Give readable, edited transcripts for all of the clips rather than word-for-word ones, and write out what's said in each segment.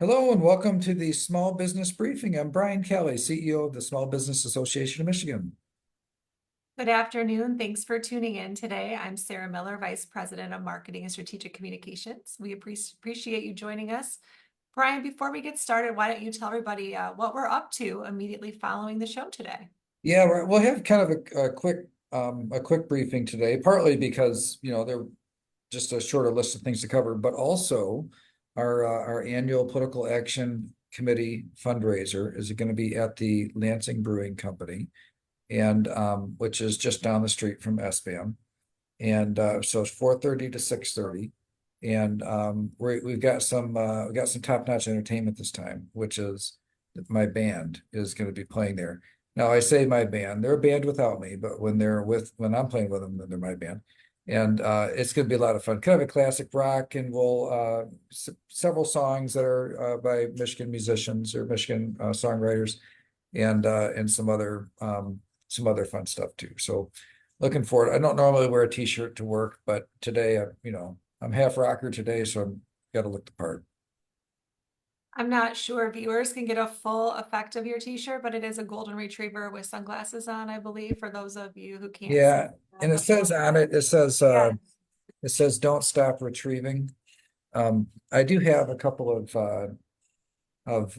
Hello and welcome to the Small Business Briefing. I'm Brian Kelly, CEO of the Small Business Association of Michigan. Good afternoon. Thanks for tuning in today. I'm Sarah Miller, Vice President of Marketing and Strategic Communications. We appreciate you joining us. Brian, before we get started, why don't you tell everybody what we're up to immediately following the show today? Yeah, we'll have kind of a quick briefing today, partly because they're just a shorter list of things to cover, but also our annual Political Action Committee fundraiser is going to be at the Lansing Brewing Company, and which is just down the street from SBAM. And so it's 4:30 to 6:30. And we've got some top-notch entertainment this time, which is my band is going to be playing there. Now I say my band, they're a band without me, but when I'm playing with them, then they're my band. And it's going to be a lot of fun. Kind of a classic rock, and we'll several songs that are by Michigan musicians or Michigan songwriters, and some other fun stuff too. So looking forward. I don't normally wear a t-shirt to work, but today, I'm half rocker today, so I'm got to look the part. I'm not sure viewers can get a full effect of your t-shirt, but it is a golden retriever with sunglasses on, I believe, for those of you who can't see Yeah, and it the full says on effect. it, Yeah. it says don't stop retrieving. I do have a couple of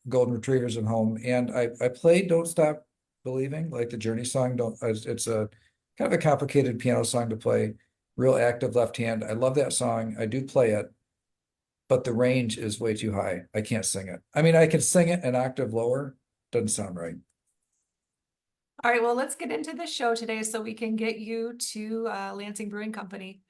golden retrievers at home, and I play "Don't Stop Believing," like the Journey song. Don't It's a kind of a complicated piano song to play. Real active left hand. I love that song. I do play it, but the range is way too high. I can't sing it. I mean, I can sing it an octave lower. Doesn't sound right. All right, well, let's get into the show today so we can get you to Lansing Brewing Company.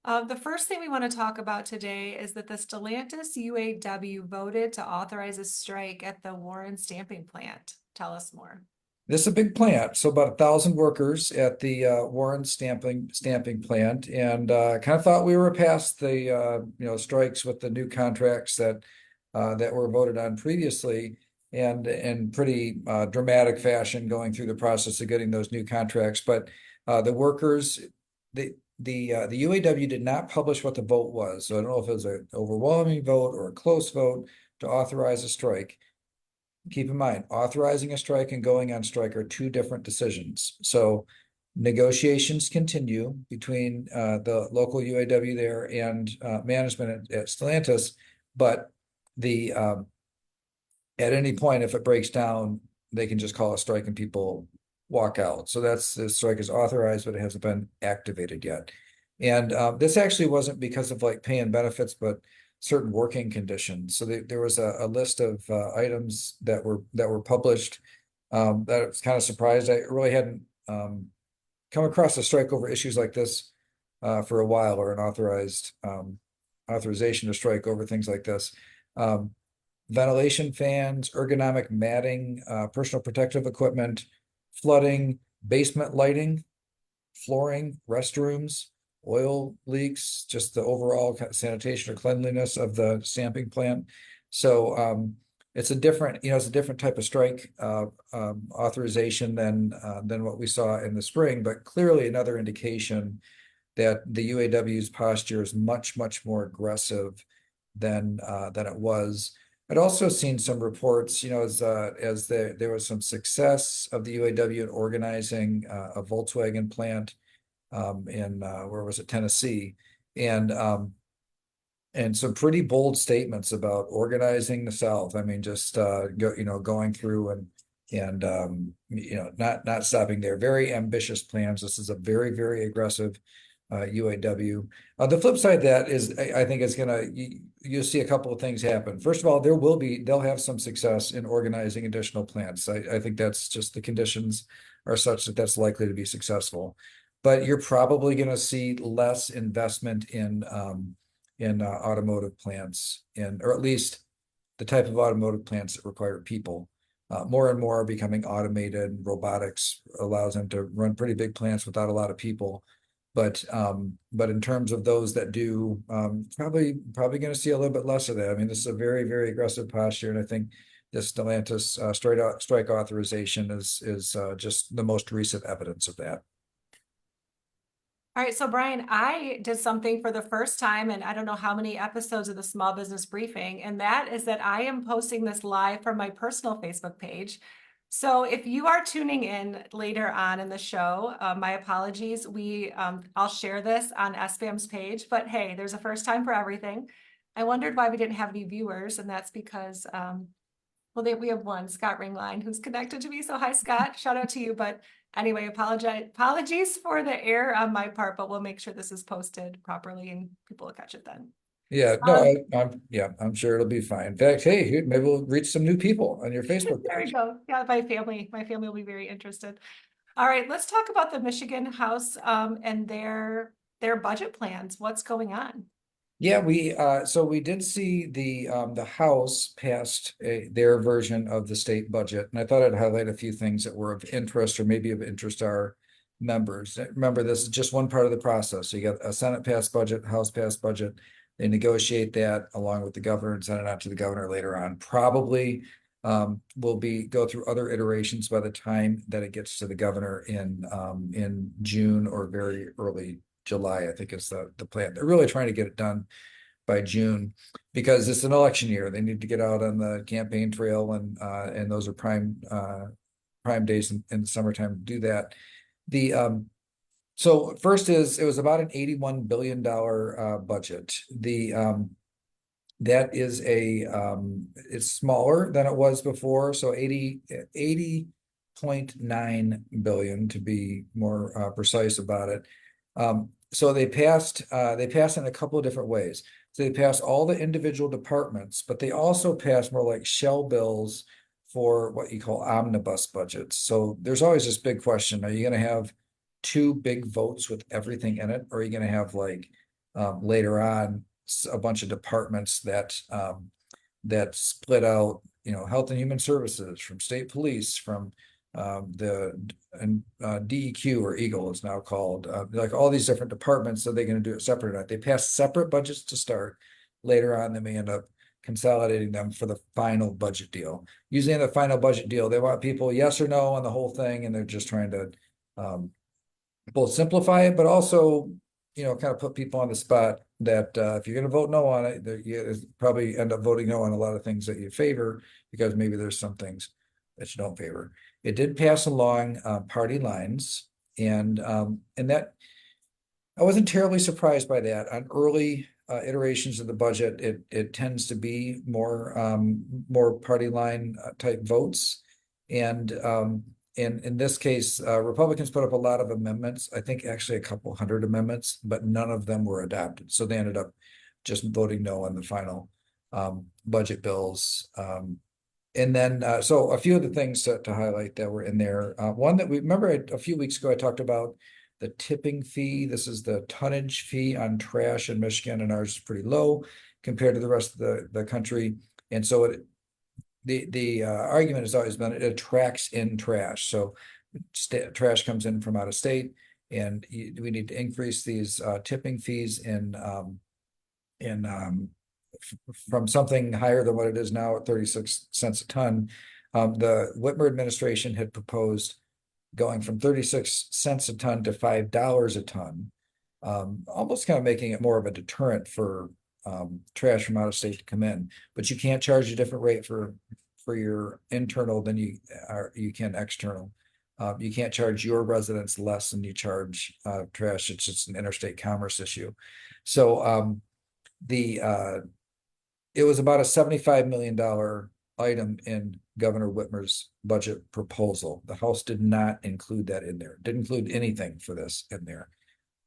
The first thing we want to talk about today is that the Stellantis UAW voted to authorize a strike at the Warren stamping plant. Tell us more. This is a big plant, so about 1,000 workers at the Warren stamping plant, and kind of thought we were past the strikes with the new contracts that were voted on previously, and in pretty dramatic fashion going through the process of getting those new contracts. But the workers, the UAW did not publish what the vote was, so I don't know if it was an overwhelming vote or a close vote to authorize a strike. Keep in mind, authorizing a strike and going on strike are two different decisions. So negotiations continue between the local UAW there and management at Stellantis, but the at any point, if it breaks down, they can just call a strike and people walk out. So that's the strike is authorized, but it hasn't been activated yet. And this actually wasn't because of like pay and benefits, but certain working conditions. So there was a list of items that were published that I was kind of surprised. I really hadn't come across a strike over issues like this for a while, or an authorization to strike over things like this. Um, Ventilation fans, ergonomic matting, personal protective equipment, flooding, basement lighting, flooring, restrooms, oil leaks, just the overall sanitation or cleanliness of the stamping plant. So it's a different type of strike authorization than what we saw in the spring, but clearly another indication that the UAW's posture is much, much more aggressive than it was. I'd also seen some reports, there was some success of the UAW in organizing a Volkswagen plant in where was it, Tennessee, and some pretty bold statements about organizing the South. I mean, just going through and not stopping there. Very ambitious plans. This is a very, very aggressive UAW. The flip side of that is I think it's you'll see a couple of things happen. First of all, they'll have some success in organizing additional plants. I think that's just the conditions are such that that's likely to be successful. But you're probably going to see less investment in automotive plants, or at least the type of automotive plants that require people. More and more are becoming automated. Robotics allows them to run pretty big plants without a lot of people. But in terms of those that do, probably going to see a little bit less of that. I mean, this is a very, very aggressive posture, and I think this Stellantis strike authorization is just the most recent evidence of that. All right, so Brian, I did something for the first time, and I don't know how many episodes of the Small Business Briefing, and that is that I am posting this live from my personal Facebook page. So if you are tuning in later on in the show, my apologies. I'll share this on SBAM's page, but hey, there's a first time for everything. I wondered why we didn't have any viewers, and that's because we have one, Scott Ringline, who's connected to me. So hi, Scott. Shout out to you. But anyway, apologies for the error on my part, but we'll make sure this is posted properly and people will catch it then. Yeah, no, Um, I'm sure it'll be fine. In fact, hey, maybe we'll reach some new people on your Facebook there we page. go. Yeah, my family will be very interested. All right, let's talk about the Michigan House and their budget plans. What's going on? Yeah, so we did see the House passed their version of the state budget, and I thought I'd highlight a few things that were of interest or maybe of interest to our members. Remember, this is just one part of the process. So you got a Senate passed budget, House passed budget. They negotiate that along with the governor and send it out to the governor later on. Probably will go through other iterations by the time that it gets to the governor in June or very early July, I think is the plan. They're really trying to get it done by June because it's an election year. They need to get out on the campaign trail and those are prime days in the summertime to do that. The So first is it was about an $81 billion budget. The that is it's smaller than it was before, so 80.9 billion to be more precise about it. So they passed in a couple of different ways. So they passed all the individual departments, but they also passed more like shell bills for what you call omnibus budgets. So there's always this big question: are you going to have two big votes with everything in it, or are you going to have like later on a bunch of departments that split out, health and human services from state police, from the DEQ or Eagle is now called, like all these different departments. So they're going to do it separate or not. They pass separate budgets to start. Later on, they may end up consolidating them for the final budget deal. Usually in the final budget deal, they want people yes or no on the whole thing, and they're just trying to both simplify it, but also, kind of put people on the spot that if you're going to vote no on it, you probably end up voting no on a lot of things that you favor because maybe there's some things that you don't favor. It did pass along party lines, and that I wasn't terribly surprised by that. On early iterations of the budget, it tends to be more party line type votes, and in this case, Republicans put up a lot of amendments. I think actually a couple hundred amendments, but none of them were adopted. So they ended up just voting no on the final budget bills. And then, so a few of the things to highlight that were in there. One that we remember a few weeks ago, I talked about the tipping fee. This is the tonnage fee on trash in Michigan, and ours is pretty low compared to the rest of the country. And so the argument has always been it attracts in trash. So trash comes in from out of state, and we need to increase these tipping fees from something higher than what it is now at 36 cents a ton. The Whitmer administration had proposed going from 36 cents a ton to $5 a ton, almost kind of making it more of a deterrent for trash from out of state to come in. But you can't charge a different rate for your internal than you can external. You can't charge your residents less than you charge trash. It's just an interstate commerce issue. So it was about a $75 million item in Governor Whitmer's budget proposal. The House did not include that in there. Didn't include anything for this in there.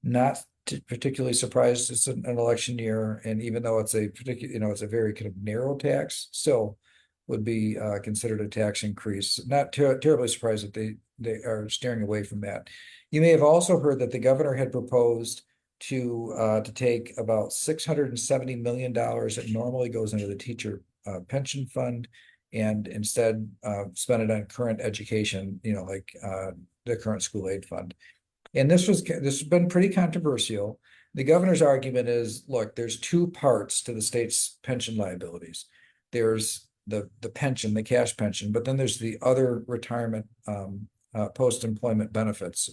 Not particularly surprised. It's an election year, and even though it's a particular, it's a very kind of narrow tax, still would be considered a tax increase. Not terribly surprised that they are steering away from that. You may have also heard that the governor had proposed to take about $670 million that normally goes into the teacher pension fund, and instead spend it on current education, like the current school aid fund. And this has been pretty controversial. The governor's argument is, look, there's two parts to the state's pension liabilities. There's the pension, the cash pension, but then there's the other retirement post-employment benefits,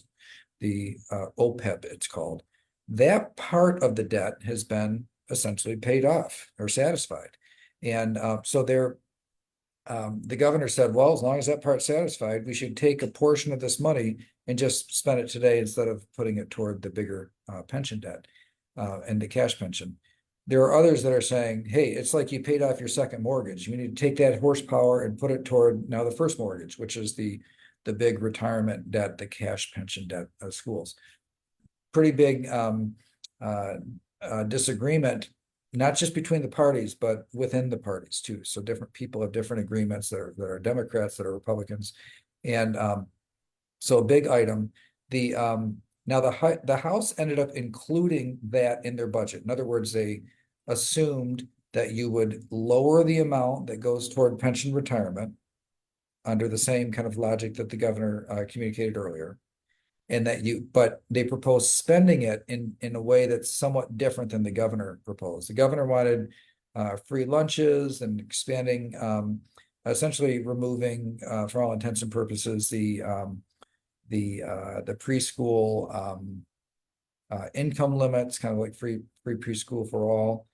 OPEB, it's called. That part of the debt has been essentially paid off or satisfied. And so the governor said, well, as long as that part's satisfied, we should take a portion of this money and just spend it today instead of putting it toward the bigger pension debt and the cash pension. There are others that are saying, hey, it's like you paid off your second mortgage. You need to take that horsepower and put it toward now the first mortgage, which is the big retirement debt, the cash pension debt of schools. Pretty big disagreement, not just between the parties, but within the parties too. So different people have different agreements that are Democrats, that are Republicans. And so a big item. Now the House ended up including that in their budget. In other words, they assumed that you would lower the amount that goes toward pension retirement under the same kind of logic that the governor communicated earlier. And but they proposed spending it in a way that's somewhat different than the governor proposed. The governor wanted free lunches and expanding, essentially removing, for all intents and purposes, the preschool income limits, kind of like free preschool for all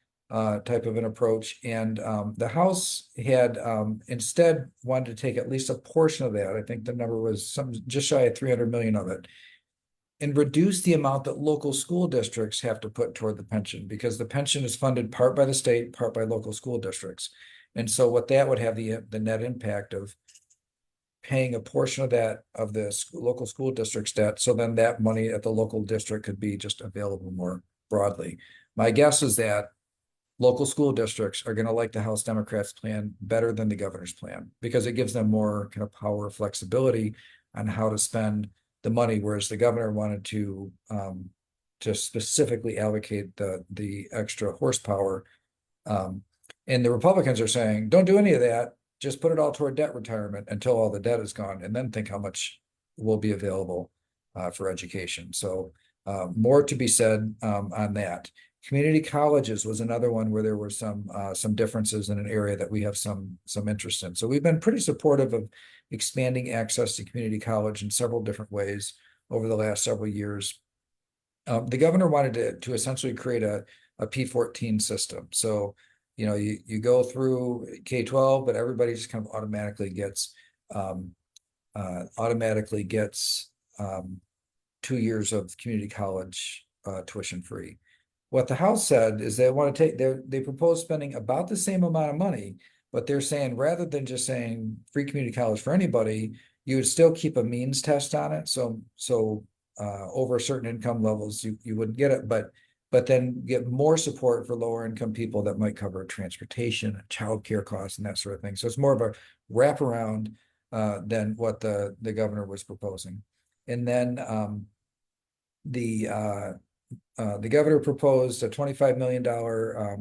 type of an approach. And the House had instead wanted to take at least a portion of that. I think the number was just shy of 300 million of it, and reduce the amount that local school districts have to put toward the pension, because the pension is funded part by the state, part by local school districts. And so what that would have the net impact of paying a portion of that of the local school district's debt, so then that money at the local district could be just available more broadly. My guess is that local school districts are going to like the House Democrats plan better than the governor's plan, because it gives them more kind of power, flexibility on how to spend the money, whereas the governor wanted to specifically allocate the extra horsepower. And the Republicans are saying, don't do any of that. Just put it all toward debt retirement until all the debt is gone, and then think how much will be available for education. So more to be said on that. Community colleges was another one where there were some differences in an area that we have some interest in. So we've been pretty supportive of expanding access to community college in several different ways over the last several years. The governor wanted to essentially create a P14 system. So, you know, you go through K-12, but everybody just kind of automatically gets 2 years of community college tuition free. What the House said is they want to they propose spending about the same amount of money, but they're saying rather than just saying free community college for anybody, you would still keep a means test on it. So over certain income levels, you wouldn't get it, but then get more support for lower income people that might cover transportation, childcare costs, and that sort of thing. So it's more of a wraparound than what the governor was proposing. And then the governor proposed a $25 million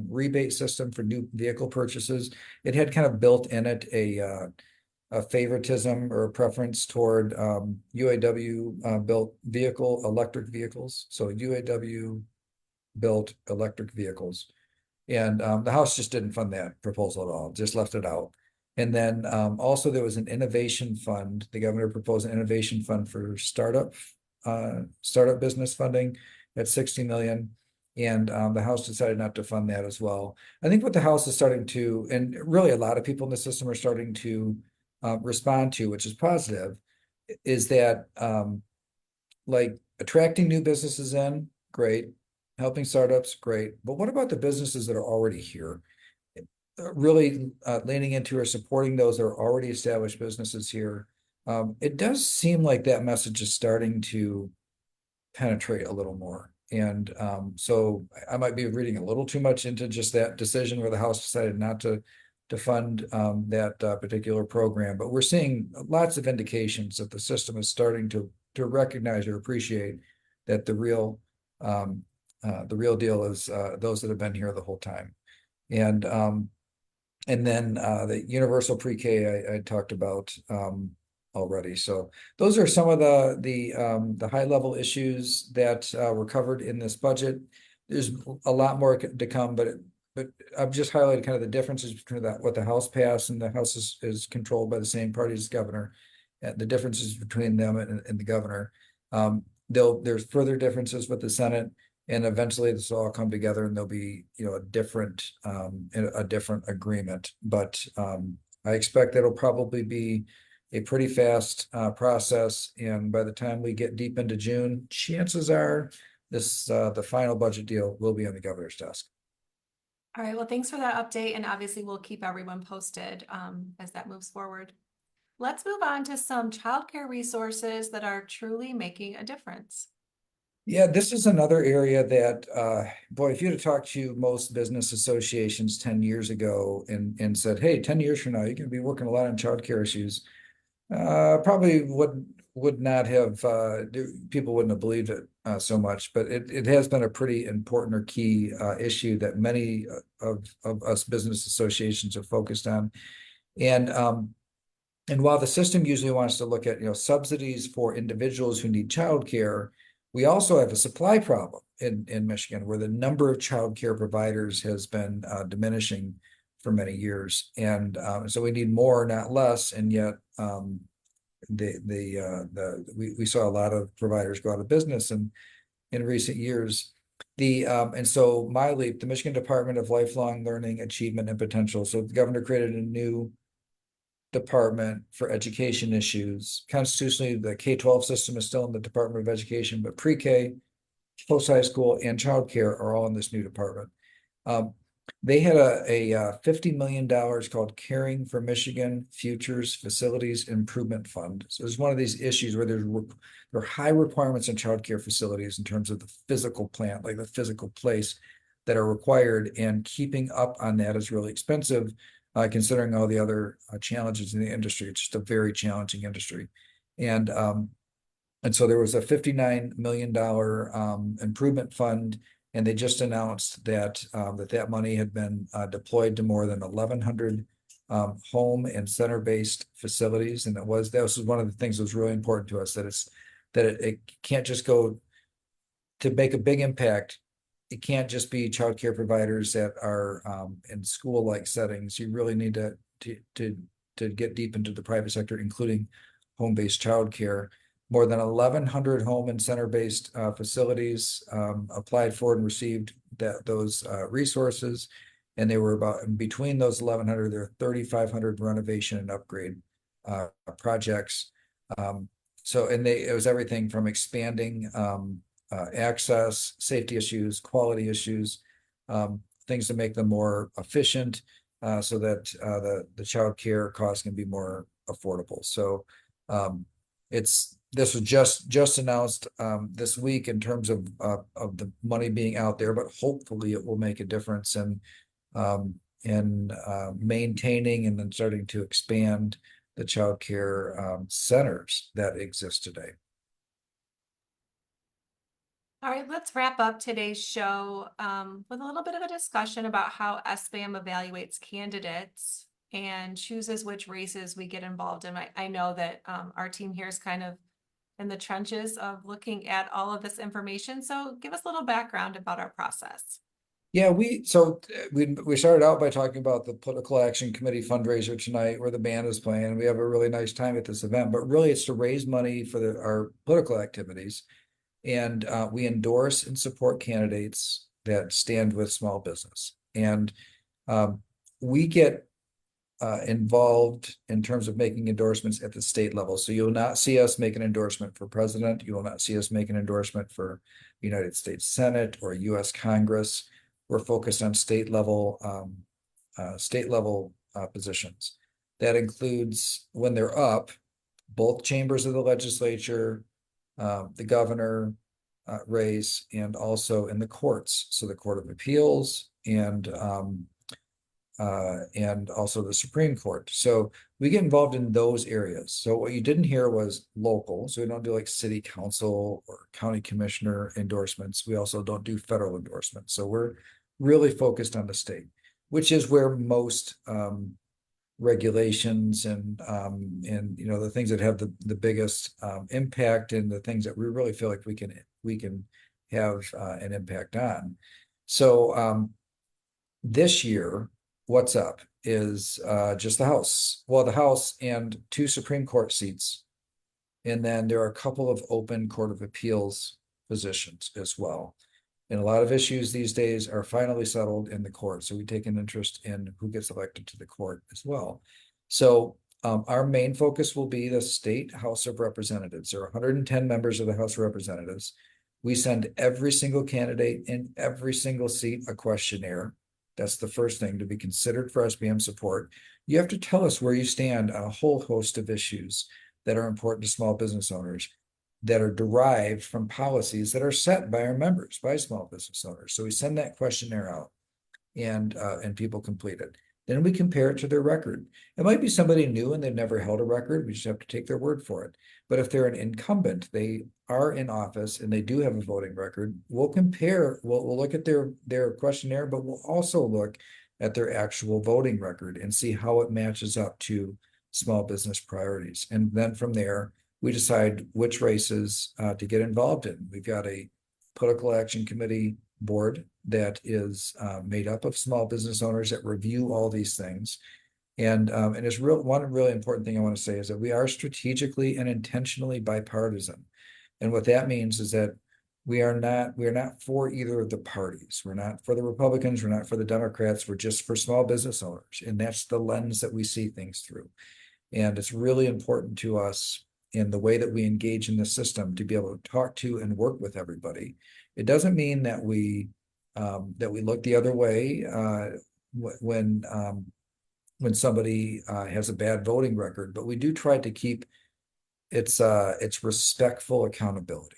rebate system for new vehicle purchases. It had kind of built in it a favoritism or a preference toward UAW built electric vehicles. So UAW built electric vehicles. And the House just didn't fund that proposal at all, just left it out. And then also there was an innovation fund. The governor proposed an innovation fund for startup business funding at 60 million. And the House decided not to fund that as well. I think what the House is starting to, and really a lot of people in the system are starting to respond to, which is positive, is that like attracting new businesses in, great. Helping startups, great. But what about the businesses that are already here? Really leaning into or supporting those that are already established businesses here. It does seem like that message is starting to penetrate a little more. And so I might be reading a little too much into just that decision where the House decided not to fund that particular program. But we're seeing lots of indications that the system is starting to recognize or appreciate that the real deal is those that have been here the whole time. And then the universal pre-K I talked about already. So those are some of the high level issues that were covered in this budget. There's a lot more to come, but I've just highlighted kind of the differences between what the House passed, and the House is controlled by the same party as governor, and the differences between them and the governor. there's further differences with the Senate, and eventually this will all come together and there'll be, a different agreement. But I expect it'll probably be a pretty fast process, and by the time we get deep into June, chances are the final budget deal will be on the governor's desk. All right, well, thanks for that update, and obviously we'll keep everyone posted as that moves forward. Let's move on to some childcare resources that are truly making a difference. Yeah, this is another area that, boy, if you'd have talked to most business associations 10 years ago and said, hey, 10 years from now, you're going to be working a lot on childcare issues, probably would not have, people wouldn't have believed it so much, but it has been a pretty important or key issue that many of us business associations are focused on. And while the system usually wants to look at, subsidies for individuals who need childcare, we also have a supply problem in Michigan where the number of childcare providers has been diminishing for many years. And so we need more, not less. And yet we saw a lot of providers go out of business in recent years. And so MyLeap, the Michigan Department of Lifelong Learning, Achievement, and Potential. So the governor created a new department for education issues. Constitutionally, the K-12 system is still in the Department of Education, but pre-K, post-high school, and childcare are all in this new department. They had a $50 million called Caring for Michigan Futures Facilities Improvement Fund. So it's one of these issues where there are high requirements in childcare facilities in terms of the physical plant, like the physical place that are required, and keeping up on that is really expensive. Considering all the other challenges in the industry. It's just a very challenging industry. And so there was a $59 million improvement fund, and they just announced that that money had been deployed to more than 1,100 home and center-based facilities. And that was one of the things that was really important to us, that it can't just go to make a big impact. It can't just be childcare providers that are in school-like settings. You really need to get deep into the private sector, including home-based childcare. More than 1,100 home and center-based facilities applied for and received those resources, and they were between those 1,100, there are 3,500 renovation and upgrade projects. It was everything from expanding access, safety issues, quality issues, things to make them more efficient, so that the child care costs can be more affordable. So this was just announced this week in terms of the money being out there, but hopefully it will make a difference in maintaining and then starting to expand the child care centers that exist today. All right, let's wrap up today's show with a little bit of a discussion about how SBAM evaluates candidates and chooses which races we get involved in. I know that our team here is kind of in the trenches of looking at all of this information. So give us a little background about our process. Yeah, we started out by talking about the Political Action Committee fundraiser tonight, where the band is playing. We have a really nice time at this event, but really it's to raise money for our political activities. And we endorse and support candidates that stand with small business. And we get involved in terms of making endorsements at the state level. So you'll not see us make an endorsement for president. You will not see us make an endorsement for United States Senate or US Congress. We're focused on state level positions. That includes, when they're up, both chambers of the legislature, the governor race, and also in the courts. So the Court of Appeals and also the Supreme Court. So we get involved in those areas. So what you didn't hear was local. So we don't do like city council or county commissioner endorsements. We also don't do federal endorsements. So we're really focused on the state, which is where most regulations and the things that have the biggest impact, and the things that we really feel like we can have an impact on. So this year, what's up is just the House. Well, the House and 2 Supreme Court seats And then there are a couple of open Court of Appeals positions as well. And a lot of issues these days are finally settled in the court. So we take an interest in who gets elected to the court as well. So our main focus will be the State House of Representatives. There are 110 members of the House of Representatives. We send every single candidate in every single seat a questionnaire. That's the first thing to be considered for SBM support. You have to tell us where you stand on a whole host of issues that are important to small business owners that are derived from policies that are set by our members, by small business owners. So we send that questionnaire out and people complete it. Then we compare it to their record. It might be somebody new and they've never held a record. We just have to take their word for it. But if they're an incumbent, they are in office and they do have a voting record, we'll compare, we'll look at their questionnaire, but we'll also look at their actual voting record and see how it matches up to small business priorities. And then from there, we decide which races to get involved in. We've got a political action committee board that is made up of small business owners that review all these things. And it's one really important thing I want to say is that we are strategically and intentionally bipartisan. And what that means is that we are not for either of the parties. We're not for the Republicans, we're not for the Democrats, we're just for small business owners. And that's the lens that we see things through. And it's really important to us in the way that we engage in the system to be able to talk to and work with everybody. It doesn't mean that we look the other way when somebody has a bad voting record, but we do try to keep it's respectful accountability.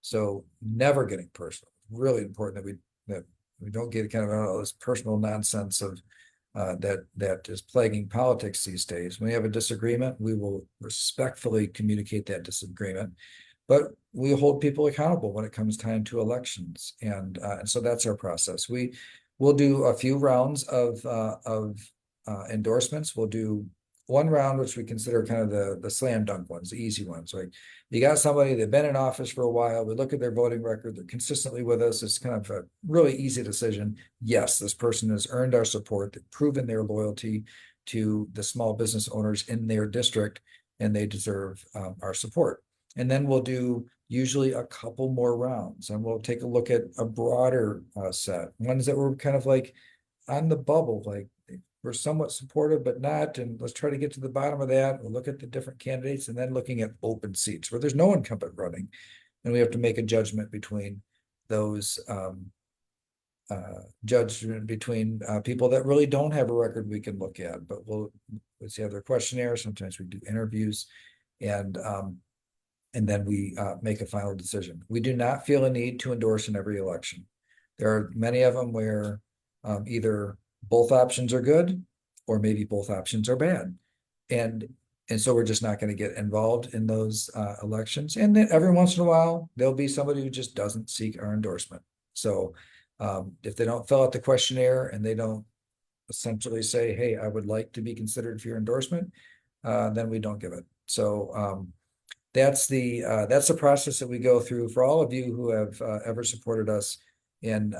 So never getting personal. It's really important that we don't get kind of all this personal nonsense of that is plaguing politics these days. When we have a disagreement, we will respectfully communicate that disagreement, but we hold people accountable when it comes time to elections, and so that's our process. We'll do a few rounds of endorsements. We'll do one round, which we consider kind of the slam dunk ones, the easy ones. Like you got somebody, they've been in office for a while. We look at their voting record. They're consistently with us. It's kind of a really easy decision. Yes, this person has earned our support. They've proven their loyalty to the small business owners in their district, and they deserve our support. And then we'll do usually a couple more rounds, and we'll take a look at a broader set, ones that were kind of like on the bubble, like we're somewhat supportive, but not. And let's try to get to the bottom of that. We'll look at the different candidates and then looking at open seats where there's no incumbent running. And we have to make a judgment between those people that really don't have a record we can look at. But let's have their questionnaire. Sometimes we do interviews and then we make a final decision. We do not feel a need to endorse in every election. There are many of them where either both options are good, or maybe both options are bad. And so we're just not going to get involved in those elections. And then every once in a while, there'll be somebody who just doesn't seek our endorsement. So if they don't fill out the questionnaire and they don't essentially say, hey, I would like to be considered for your endorsement, then we don't give it. So that's the process that we go through for all of you who have ever supported us in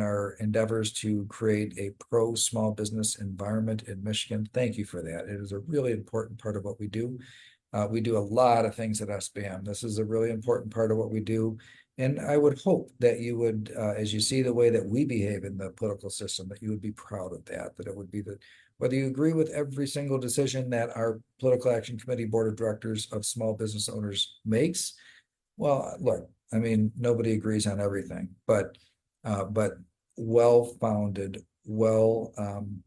our endeavors to create a pro small business environment in Michigan. Thank you for that. It is a really important part of what we do. We do a lot of things at SBAM. This is a really important part of what we do. And I would hope that you would, as you see the way that we behave in the political system, that you would be proud of that it would be that whether you agree with every single decision that our Political Action Committee Board of Directors of Small Business Owners makes. Well, look, I mean, nobody agrees on everything, but well-founded, and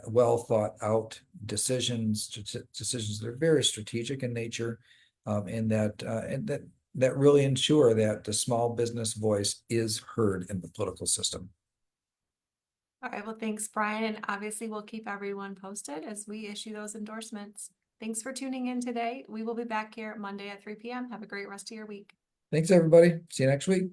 well thought out decisions that are very strategic in nature, and that really ensure that the small business voice is heard in the political system. All right, well, thanks, Brian. Obviously, we'll keep everyone posted as we issue those endorsements. Thanks for tuning in today. We will be back here Monday at 3 p.m. Have a great rest of your week. Thanks, everybody. See you next week.